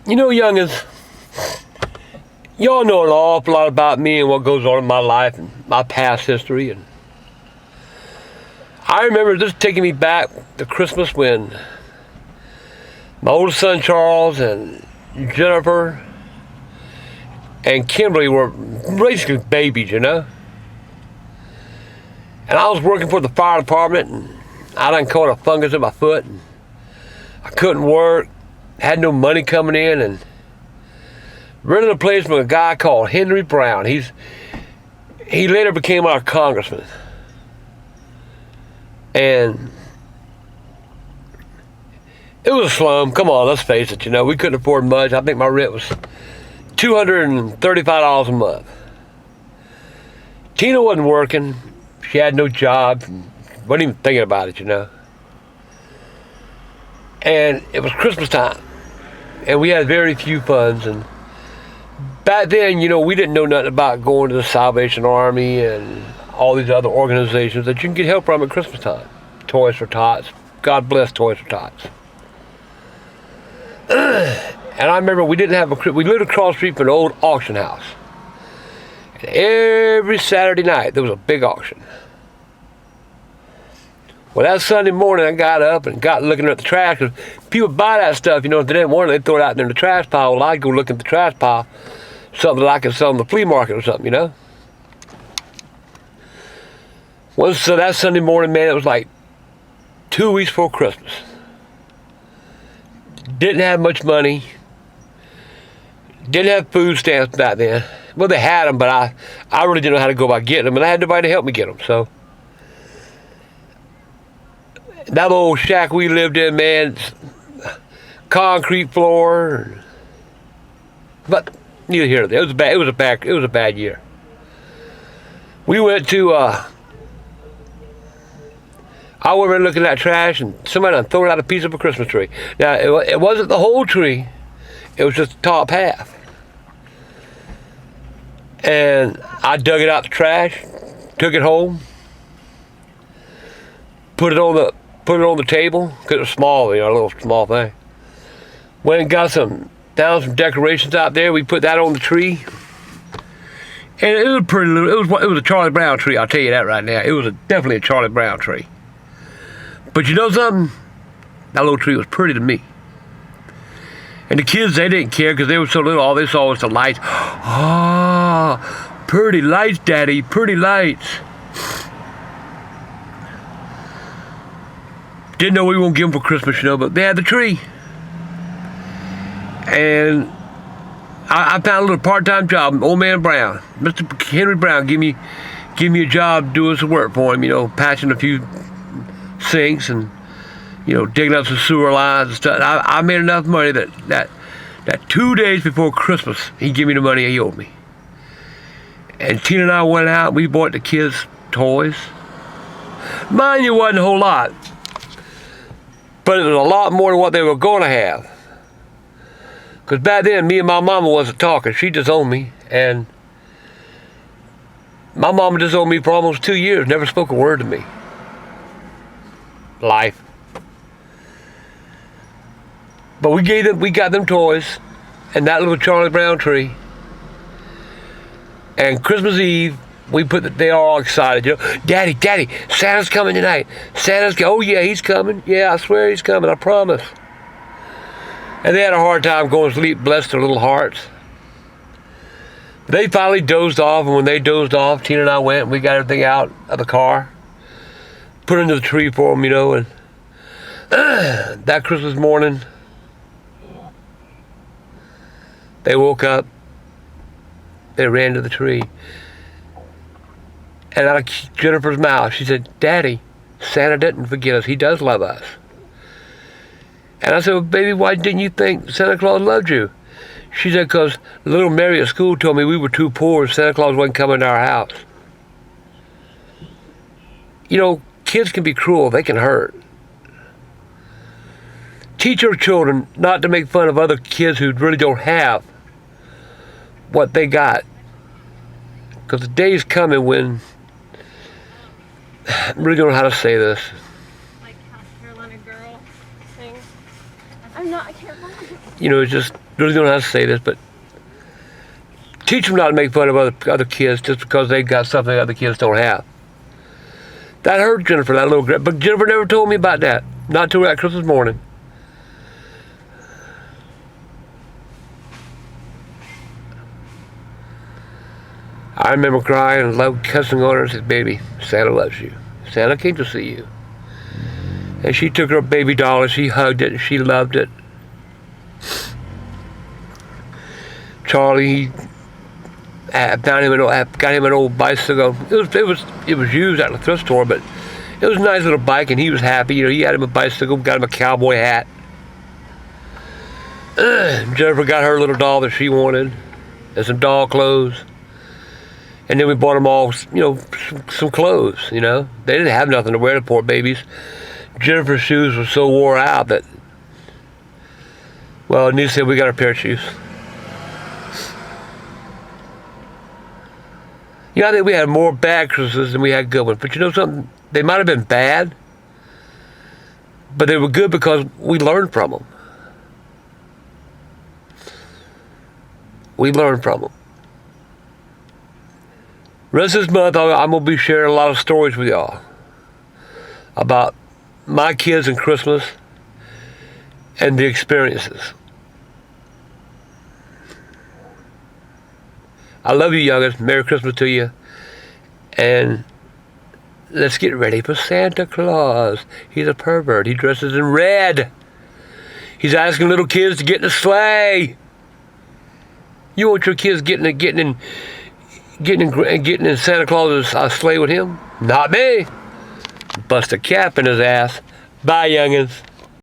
You know, youngins, y'all know an awful lot about me and what goes on in my life and my past history. And I remember this taking me back to Christmas when my oldest son Charles and Jennifer and Kimberly were basically babies, you know. And I was working for the fire department, and I done caught a fungus in my foot, and I couldn't work, had no money coming in, and rented a place from a guy called Henry Brown. He later became our congressman. And it was a slum. Come on, let's face it, you know, we couldn't afford much. I think my rent was $235 a month. Tina wasn't working. She had no job. Wasn't even thinking about it, you know. And it was Christmas time. And we had very few funds. And back then, you know, we didn't know nothing about going to the Salvation Army and all these other organizations that you can get help from at Christmas time. Toys for Tots. God bless Toys for Tots. And I remember we lived across the street from an old auction house. And every Saturday night there was a big auction. Well, that Sunday morning I got up and got looking at the trash, because people buy that stuff, you know, if they didn't want it, they'd throw it out there in the trash pile. Well, I'd go look at the trash pile, something that I could sell in the flea market or something, you know. Well, so that Sunday morning, man, it was like 2 weeks before Christmas. Didn't have much money. Didn't have food stamps back then. Well, they had them, but I really didn't know how to go about getting them, and I had nobody to help me get them. So that old shack we lived in, man, concrete floor. But neither here nor there. It was a bad year. We went to. I went around looking at trash, and somebody done thrown out a piece of a Christmas tree. Now, it wasn't the whole tree. It was just the top half. And I dug it out the trash, took it home, put it on the table, because it was small, you know, a little small thing. Went and found some decorations out there. We put that on the tree. And it was pretty little. It was a Charlie Brown tree, I'll tell you that right now. It was definitely a Charlie Brown tree. But you know something? That little tree was pretty to me. And the kids, they didn't care because they were so little. All they saw was the lights. Ah, pretty lights, Daddy, pretty lights. Didn't know we were going to give them for Christmas, you know, but they had the tree. And I found a little part-time job, old man Brown. Mr. Henry Brown give me a job doing some work for him, you know, patching a few sinks and, you know, digging up some sewer lines and stuff. I made enough money that 2 days before Christmas, he gave me the money he owed me. And Tina and I went out, we bought the kids toys. Mind you, wasn't a whole lot, but it was a lot more than what they were going to have. Because back then, me and my mama wasn't talking. She disowned me, and my mama disowned me for almost 2 years, never spoke a word to me. Life. But we got them toys and that little Charlie Brown tree. And Christmas Eve, they are all excited, you know. Daddy, Santa's coming tonight. Oh yeah, he's coming. Yeah, I swear he's coming, I promise. And they had a hard time going to sleep, bless their little hearts. They finally dozed off, and when they dozed off, Tina and I went and we got everything out of the car, put it into the tree for them, you know, and that Christmas morning, they woke up, they ran to the tree, and out of Jennifer's mouth, she said, Daddy, Santa didn't forget us, he does love us. And I said, well, baby, why didn't you think Santa Claus loved you? She said, because little Mary at school told me we were too poor and Santa Claus wasn't coming to our house. You know, kids can be cruel, they can hurt. Teach your children not to make fun of other kids who really don't have what they got. Because the day's coming when, I really don't know how to say this. Like South Carolina girl thing. I'm not, I can't find it. it's just really don't know how to say this, but teach them not to make fun of other kids just because they got something other kids don't have. That hurt Jennifer, that little girl. But Jennifer never told me about that. Not till that Christmas morning. I remember crying and loved cussing on her and said, "Baby, Santa loves you. Santa came to see you." And she took her baby doll and she hugged it and she loved it. Charlie, he got him an old bicycle. It was used at the thrift store, but it was a nice little bike, and he was happy. He had him a bicycle, got him a cowboy hat. Jennifer got her little doll that she wanted, and some doll clothes. And then we bought them all, some clothes. They didn't have nothing to wear, the poor babies. Jennifer's shoes were so wore out that, well, Denise said we got a pair of shoes. I think we had more bad Christmases than we had good ones. But you know something? They might have been bad, but they were good because we learned from them. We learned from them. Rest of this month, I'm going to be sharing a lot of stories with y'all about my kids and Christmas and the experiences. I love you, youngins. Merry Christmas to you. And let's get ready for Santa Claus. He's a pervert. He dresses in red. He's asking little kids to get in the sleigh. You want your kids getting in Santa Claus's sleigh with him? Not me. Bust a cap in his ass. Bye, youngins.